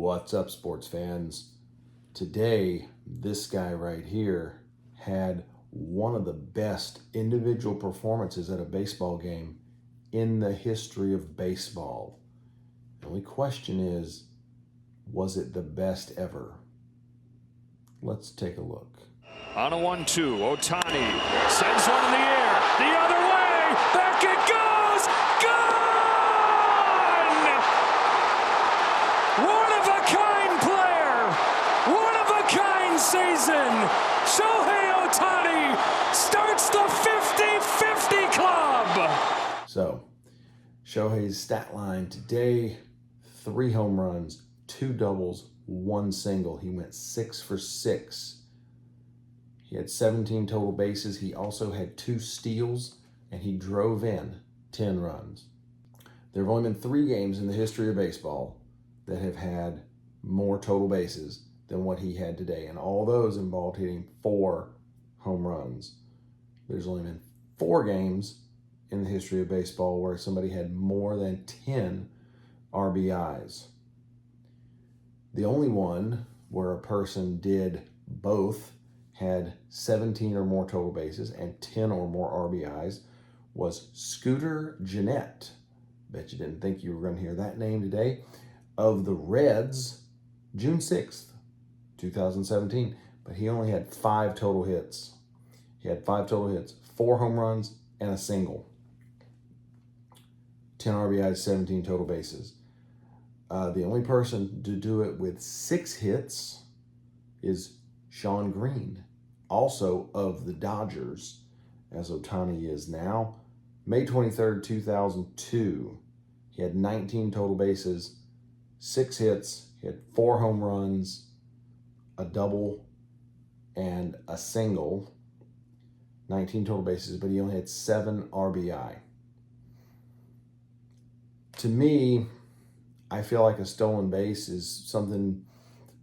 What's up, sports fans? Today, this guy right here had one of the best individual performances at a baseball game in the history of baseball. The only question is, was it the best ever? Let's take a look. On a 1-2, Ohtani sends one in the air, the other way, back it goes, gone! One-of-a-kind player, one-of-a-kind season. Shohei Ohtani starts the 50-50 club. So, Shohei's stat line today, 3 home runs, 2 doubles, 1 single. He went 6 for 6. He had 17 total bases. He also had 2 steals, and he drove in 10 runs. There have only been 3 games in the history of baseball that have had more total bases than what he had today, and all those involved hitting 4 home runs. There's only been 4 games in the history of baseball where somebody had more than 10 RBIs. The only one where a person did both, had 17 or more total bases and 10 or more RBIs, was Scooter Gennett. Bet you didn't think you were going to hear that name today. Of the Reds, June 6th, 2017. But he only had 5 total hits. He had 5 total hits, 4 home runs, and a single. 10 RBIs, 17 total bases. The only person to do it with 6 hits is Shawn Green, also of the Dodgers, as Ohtani is now. May 23rd, 2002, he had 19 total bases, 6 hits, he had 4 home runs, a double, and a single. 19 total bases, but he only had 7 RBI. To me, I feel like a stolen base is something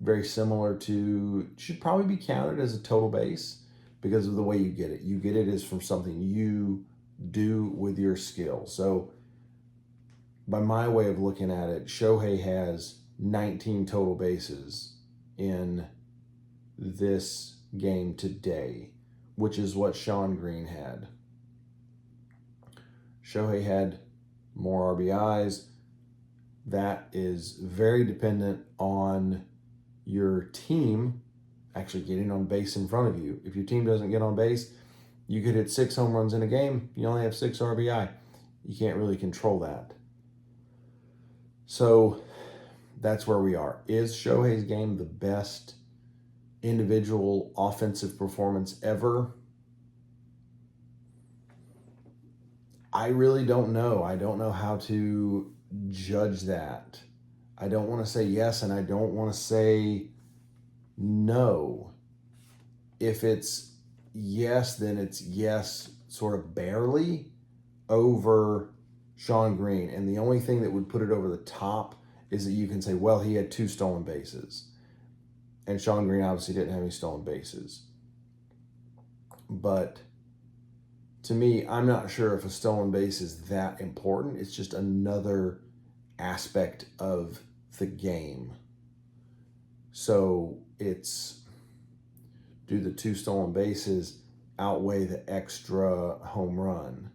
very similar to, should probably be counted as a total base because of the way you get it. You get it is from something you do with your skill. So by my way of looking at it, Shohei has 19 total bases in this game today, which is what Shawn Green had. Shohei had more RBIs. That is very dependent on your team actually getting on base in front of you. If your team doesn't get on base, you could hit 6 home runs in a game. You only have 6 RBI. You can't really control that. So that's where we are. Is Shohei's game the best individual offensive performance ever? I really don't know. I don't know how to judge that. I don't want to say yes, and I don't want to say no. If it's yes, then it's yes sort of barely over Shawn Green. And the only thing that would put it over the top is that you can say, well, he had 2 stolen bases. And Shawn Green obviously didn't have any stolen bases. But to me, I'm not sure if a stolen base is that important. It's just another aspect of the game. So it's, do the 2 stolen bases outweigh the extra home run?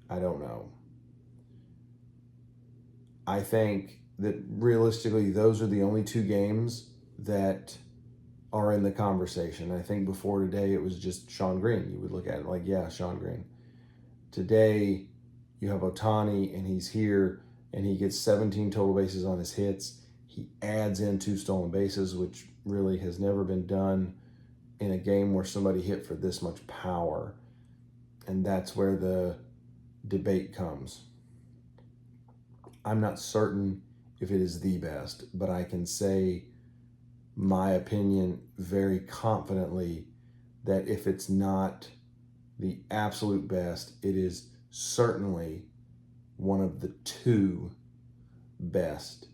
I don't know. I think that realistically, those are the only 2 games that are in the conversation. I think before today, it was just Shawn Green. You would look at it like, yeah, Shawn Green. Today, you have Ohtani, and he's here, and he gets 17 total bases on his hits. He adds in 2 stolen bases, which really has never been done in a game where somebody hit for this much power. And that's where the debate comes. I'm not certain if it is the best, but I can say my opinion very confidently that if it's not the absolute best, it is certainly one of the 2 best.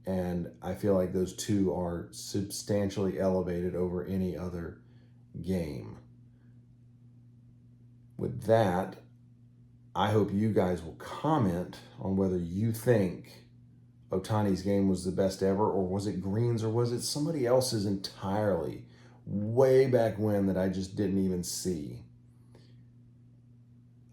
And I feel like those 2 are substantially elevated over any other game. With that, I hope you guys will comment on whether you think Ohtani's game was the best ever, or was it Green's, or was it somebody else's entirely way back when that I just didn't even see?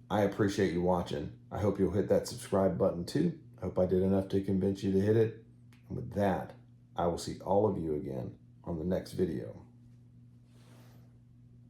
I appreciate you watching. I hope you'll hit that subscribe button too. I hope I did enough to convince you to hit it. And with that, I will see all of you again on the next video.